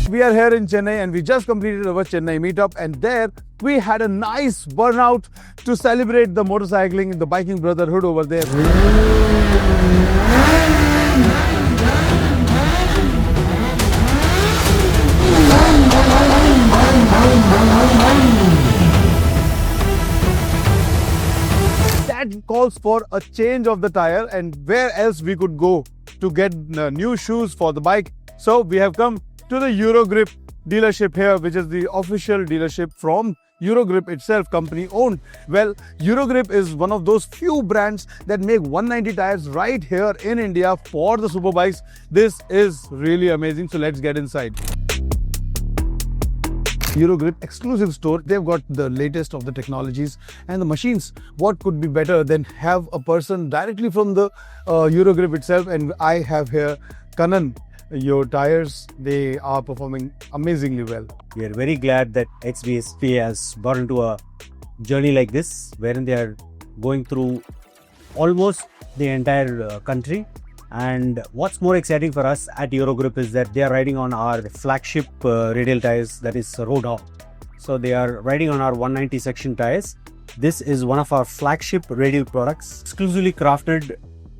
We are here in Chennai and we just completed our Chennai meetup, and there we had a nice burnout to celebrate the motorcycling, the biking brotherhood over there. That calls for a change of the tire, and where else we could go to get new shoes for the bike. So we have come to the Eurogrip dealership here, which is the official dealership from Eurogrip itself, company owned. Well, Eurogrip is one of those few brands that make 190 tires right here in India for the superbikes. This is really amazing. So let's get inside. Eurogrip exclusive store. They've got the latest of the technologies and the machines. What could be better than have a person directly from the Eurogrip itself? And I have here Kanan. Your tires, they are performing amazingly well. We are very glad that xBhp has got into a journey like this, wherein they are going through almost the entire country. And what's more exciting for us at Eurogrip is that they are riding on our flagship radial tires, that is Road. So they are riding on our 190 section tires. This is one of our flagship radial products, exclusively crafted,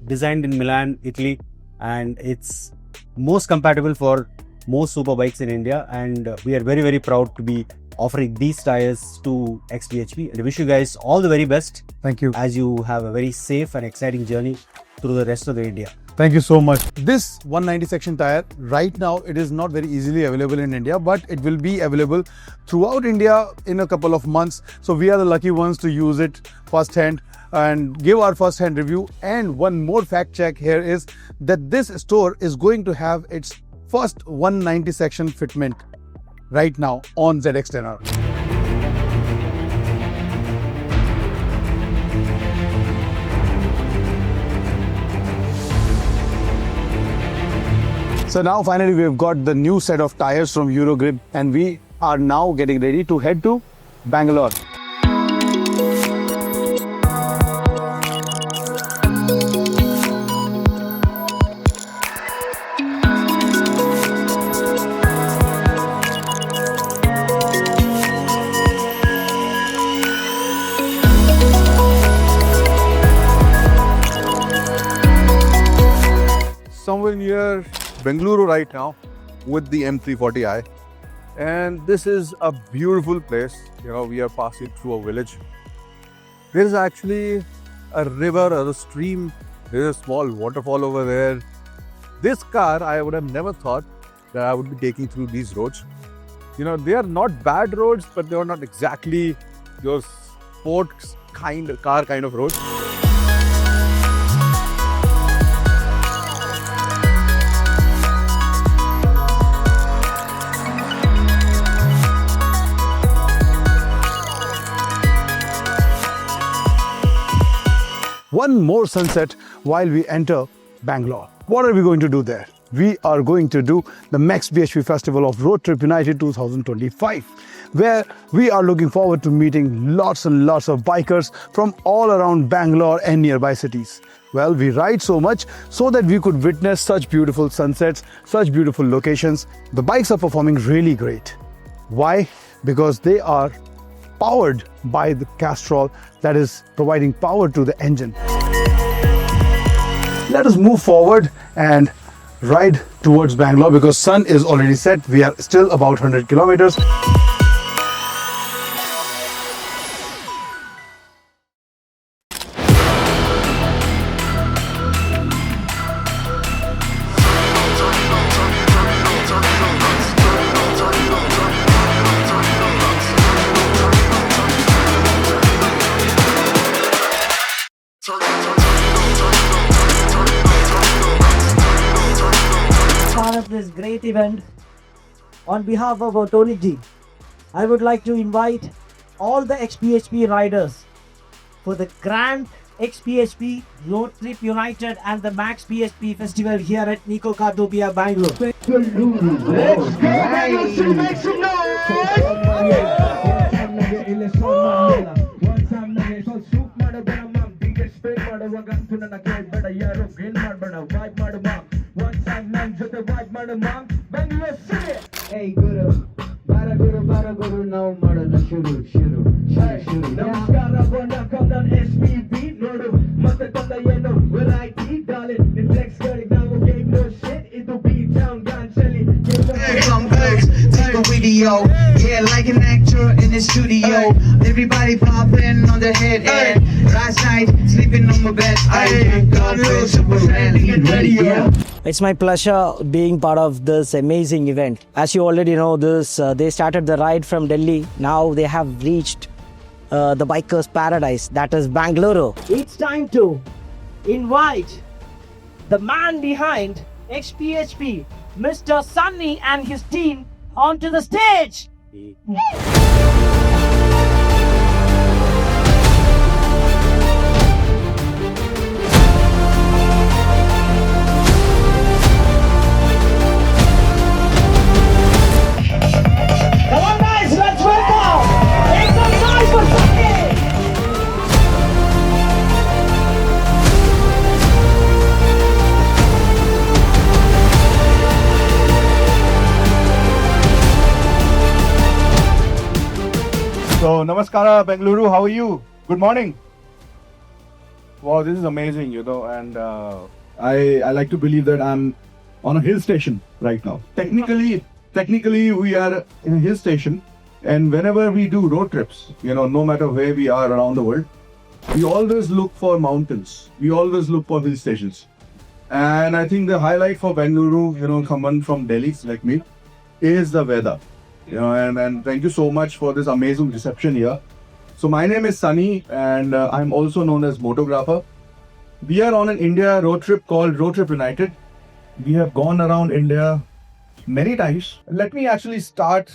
designed in Milan, Italy, and it's most compatible for most superbikes in India, and we are very proud to be offering these tires to xBhp, and I wish you guys all the very best. Thank you. As you have a very safe and exciting journey through the rest of the India. Thank you so much. This 190 section tire, right now it is not very easily available in India, but it will be available throughout India in a couple of months. So we are the lucky ones to use it firsthand and give our first-hand review. And one more fact check here is that this store is going to have its first 190 section fitment right now on ZX-10R. So now finally we've got the new set of tires from Eurogrip, and we are now getting ready to head to Bangalore. Somewhere near Bengaluru right now with the M340i, and this is a beautiful place. You know, we are passing through a village. There is actually a river or a stream. There is a small waterfall over there. This car, I would have never thought that I would be taking through these roads. You know, they are not bad roads, but they are not exactly your sports car kind of roads. One more sunset while we enter Bangalore. What are we going to do there? We are going to do the xBhp Festival of Road Trip United 2025, where we are looking forward to meeting lots and lots of bikers from all around Bangalore and nearby cities. Well, we ride so much so that we could witness such beautiful sunsets, such beautiful locations. The bikes are performing really great. Why? Because they are powered by the Castrol that is providing power to the engine. Let us move forward and ride towards Bangalore because sun is already set. We are still about 100 kilometers. Of this great event, on behalf of our Tony G, I would like to invite all the xBhp riders for the grand xBhp Road Trip United and the xBhp Festival here at Nico Cardopia, Bangalore. Let's go, Bangalore, make some noise! Hey, ಗುರು ನಾವು ಮಾಡಲು ಶುರು ಶುರು ಶುರು ನಮಸ್ಕಾರ ವಣಕಂ ನಾನು SPB ನೋಡು ಮತ್ತೆ ತಂದ ಏನು ವೆರೈಟಿ ಡಾಲೆ ಫ್ಲೆಕ್ಸ್ ಗಳಿಗೆ ನಾವು ಗೇಮ್ ನೋ ಶಿಟ್ ಇದು beat down gun chili Come back, take a video. Yeah, like an actor in the studio. Everybody popping on their head. And last night, sleeping on my bed. I got super ready. It's my pleasure being part of this amazing event. As you already know, they started the ride from Delhi. Now they have reached the bikers' paradise, that is Bengaluru. It's time to invite the man behind xBhp, Mr. Sunny and his team onto the stage. Come on guys, let's welcome. Make some noise for Sunny. So, Namaskara, Bengaluru, how are you? Good morning. Wow, this is amazing, and I like to believe that I'm on a hill station right now. Technically, we are in a hill station, and whenever we do road trips, no matter where we are around the world, we always look for mountains. We always look for hill stations. And I think the highlight for Bengaluru, someone from Delhi like me, is the weather. And thank you so much for this amazing reception here. So my name is Sunny, and I'm also known as Motographer. We are on an India road trip called Road Trip United. We have gone around India many times. Let me actually start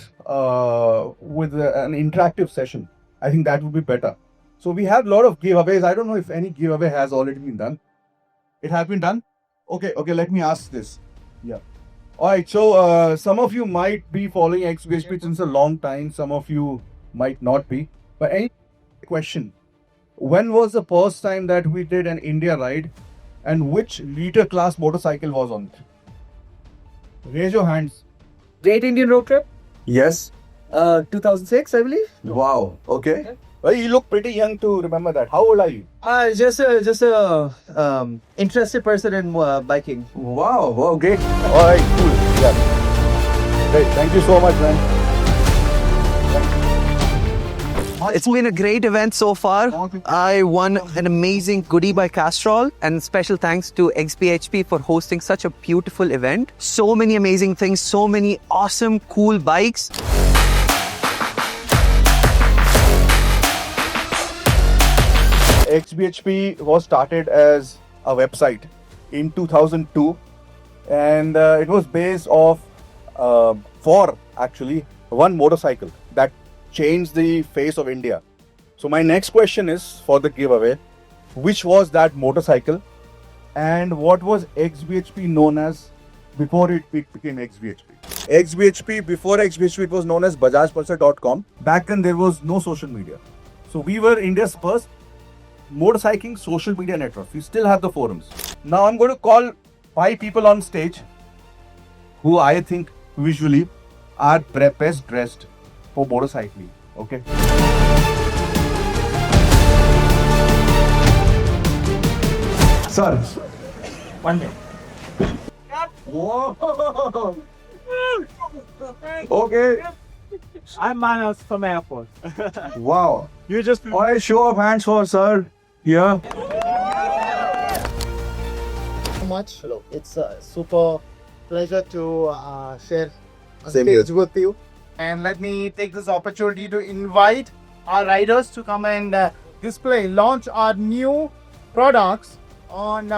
with an interactive session. I think that would be better. So we have a lot of giveaways. I don't know if any giveaway has already been done. It has been done? Okay, let me ask this. Yeah. Alright, so some of you might be following xBhp since a long time, some of you might not be. But any question, when was the first time that we did an India ride and which liter class motorcycle was on it? Raise your hands. Great Indian Road Trip, Yes. 2006, I believe. Wow, okay. Well, you look pretty young to remember that. How old are you? Just a interested person in biking. Wow, great. Alright, cool. Yeah. Great, thank you so much, man. It's been a great event so far. I won an amazing goodie by Castrol, and special thanks to xBhp for hosting such a beautiful event. So many amazing things, so many awesome, cool bikes. xBhp was started as a website in 2002, and it was based off for actually one motorcycle that changed the face of India. So my next question is for the giveaway, which was that motorcycle and what was xBhp known as before it became xBhp? xBhp, before xBhp, it was known as BajajPulsar.com. Back then there was no social media. So we were India's first motorcycling social media network. We still have the forums. Now I'm going to call 5 people on stage who I think visually are best dressed for motorcycling. Okay. Sir. 1 minute. Whoa. Okay. I'm Manas from airport. Wow. You just Alright, show of hands for sir. Here. So much. It's a super pleasure to share a Same stage here. with you. And let me take this opportunity to invite our riders to come and launch our new products on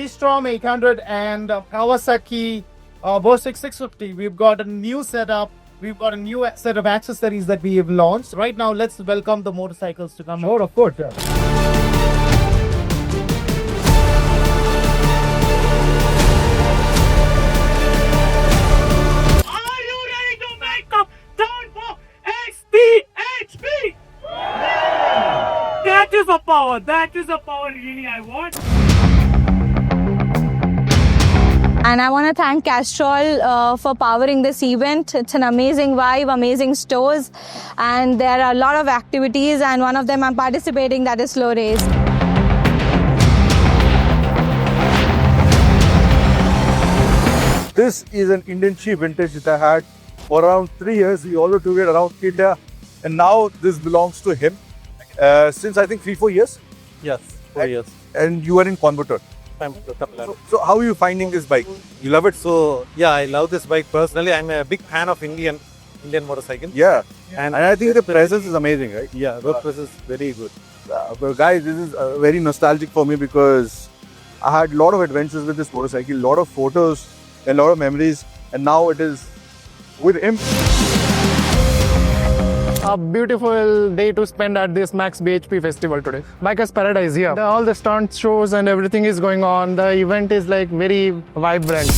Storm 800 and Kawasaki Bostik 650. We've got a new setup. We've got a new set of accessories that we have launched. Right now, let's welcome the motorcycles to come. Sure, of course. Are you ready to make a turn for xBhp? That is a power. That is a power really I want. And I want to thank Castrol for powering this event. It's an amazing vibe, amazing stores, and there are a lot of activities, and one of them I'm participating, that is slow race. This is an Indian cheap vintage that I had for around 3 years. He also took it around India, and now this belongs to him since I think 3-4 years. Yes, 4 years. And you are in Coimbatore. So how are you finding this bike? You love it? So yeah, I love this bike personally. I'm a big fan of Indian motorcycle. Yeah. And I think the presence is amazing, right? Yeah, road press is very good. But guys, this is very nostalgic for me because I had a lot of adventures with this motorcycle, a lot of photos, a lot of memories, and now it is with him. A beautiful day to spend at this Max BHP festival today. Bikers Paradise here. All the stunt shows and everything is going on. The event is like very vibrant.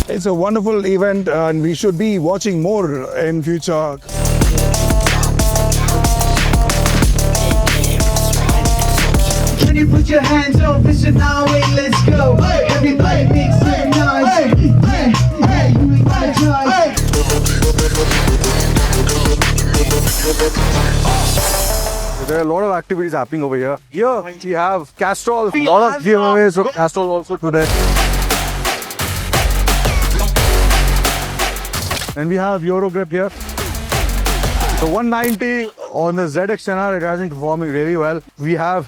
It's a wonderful event and we should be watching more in future. Can you put your hands up? Listen now, hey, let's go. Everybody make some noise. Hey, you ain't gotta try. There are a lot of activities happening over here. Here we have Castrol, a lot of giveaways of Castrol also today. And we have Eurogrip here. So 190 on the ZX10R, it has been performing really well. We have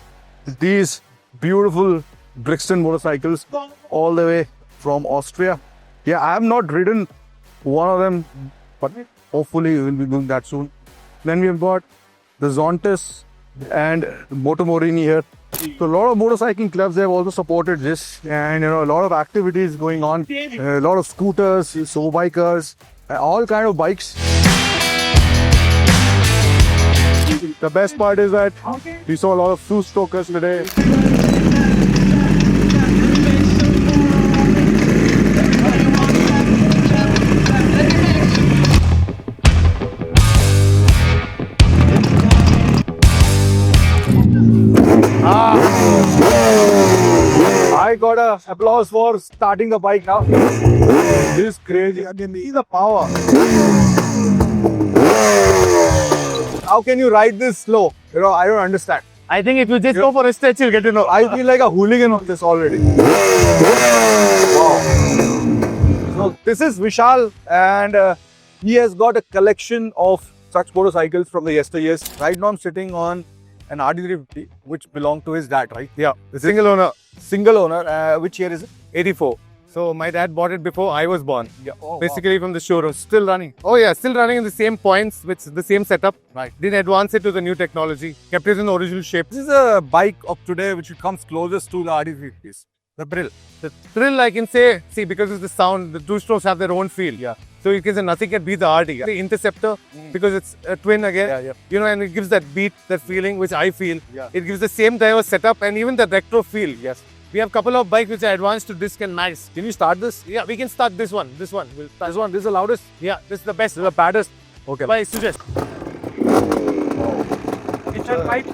these beautiful Brixton motorcycles all the way from Austria. Yeah, I have not ridden one of them, but hopefully we will be doing that soon. Then we have got the Zontis and Motomorini here. So a lot of motorcycling clubs have also supported this, and a lot of activities going on. A lot of scooters, so bikers, all kind of bikes. The best part is that we saw a lot of two stokers today. I got a applause for starting the bike now. This is crazy. I can see the power. How can you ride this slow? I don't understand. I think if you just go for a stretch, you'll get to know. I feel like a hooligan on this already. Wow. So this is Vishal, and he has got a collection of such motorcycles from the yesteryears. Right now I'm sitting on an RD350 which belonged to his dad, right? Yeah, Single owner. Single owner. Which year is it? 84. So my dad bought it before I was born. Yeah. Oh, Basically from the showroom. Still running. Oh yeah, still running in the same points, with the same setup. Right. Didn't advance it to the new technology. Kept it in the original shape. This is a bike of today which comes closest to the RD350s. The Brill. The thrill, I can say, see, because of the sound, the two strokes have their own feel. Yeah. So you can say nothing can beat the RD. The Interceptor, because it's a twin again, and it gives that beat, that feeling, which I feel. Yeah. It gives the same type of setup and even the retro feel. Yes. We have a couple of bikes which are advanced to disc and nice. Can you start this? Yeah, we can start this one. This one. We'll start. This one. This is the loudest. Yeah, this is the best. This is the baddest. Okay. I suggest. It's a pipe.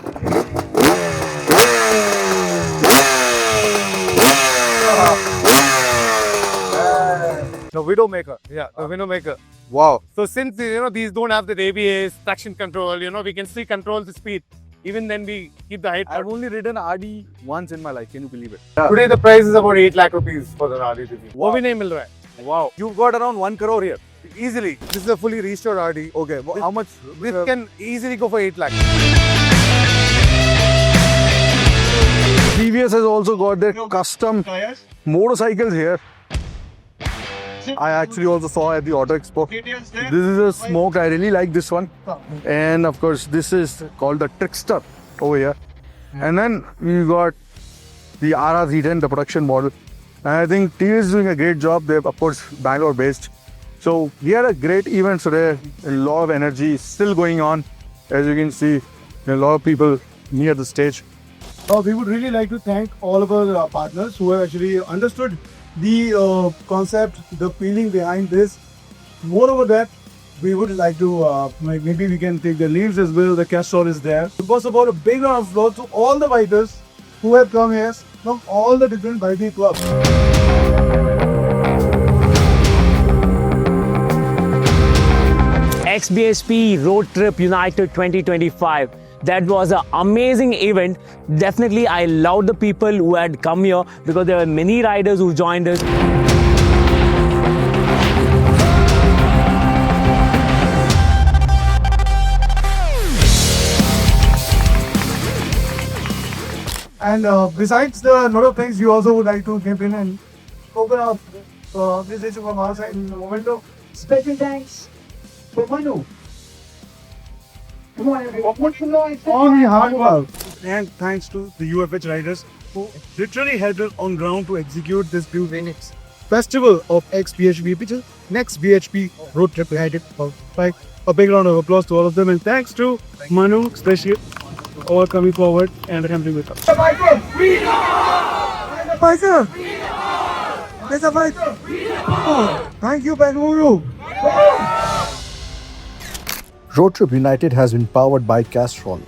The Widowmaker. Yeah, the Windowmaker. Wow. So since these don't have the ABS, traction control, we can still control the speed. Even then we keep the height. I've only ridden RD once in my life. Can you believe it? Today the price is about 8 lakh rupees for the RD. Wow. Wow. You've got around 1 crore here. Easily. This is a fully restored RD. Okay. How much? This can easily go for 8 lakh. TVS has also got their custom motorcycles here. I actually also saw at the Auto Expo. This is a smoked. I really like this one. And of course, this is called the Trickster over here. And then we got the RR310, the production model. And I think TVS is doing a great job. They're, of course, Bangalore based. So we had a great event today. A lot of energy still going on. As you can see, a lot of people near the stage. We would really like to thank all of our partners who have actually understood the concept, the feeling behind this. Moreover that, we would like to, maybe we can take the names as well. The Castrol is there. First of all, a big round of applause to all the fighters who have come here from all the different biking clubs. xBhp Road Trip United 2025. That was an amazing event. Definitely, I loved the people who had come here because there were many riders who joined us. And besides the lot of things, you also would like to jump in and open up this issue from our side in a moment. Special thanks for Manu. Come on, everyone. What you know? On the hard work. And thanks to the UFH riders who literally helped us on ground to execute this beautiful festival of xBhp, which is next BHP road trip United. Like a big round of applause to all of them, and thanks to Manu, especially, for coming forward and helping with us. Thank you, Bengaluru. Road Trip United has been powered by Castrol,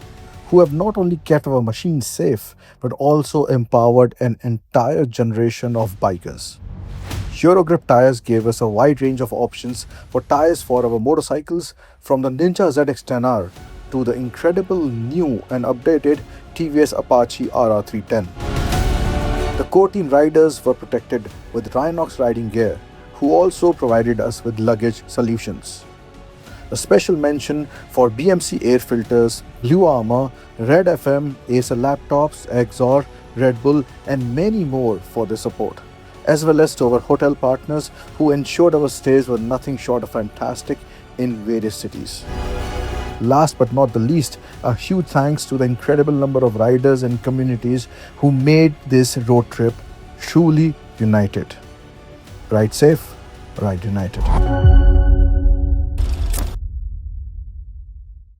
who have not only kept our machines safe, but also empowered an entire generation of bikers. Eurogrip tires gave us a wide range of options for tires for our motorcycles, from the Ninja ZX-10R to the incredible new and updated TVS Apache RR310. The core team riders were protected with RYNOX riding gear, who also provided us with luggage solutions. A special mention for BMC air filters, BluArmor, Red FM, Acer laptops, Axor, Red Bull, and many more for their support, as well as to our hotel partners who ensured our stays were nothing short of fantastic in various cities. Last but not the least, a huge thanks to the incredible number of riders and communities who made this road trip truly united. Ride safe, ride united.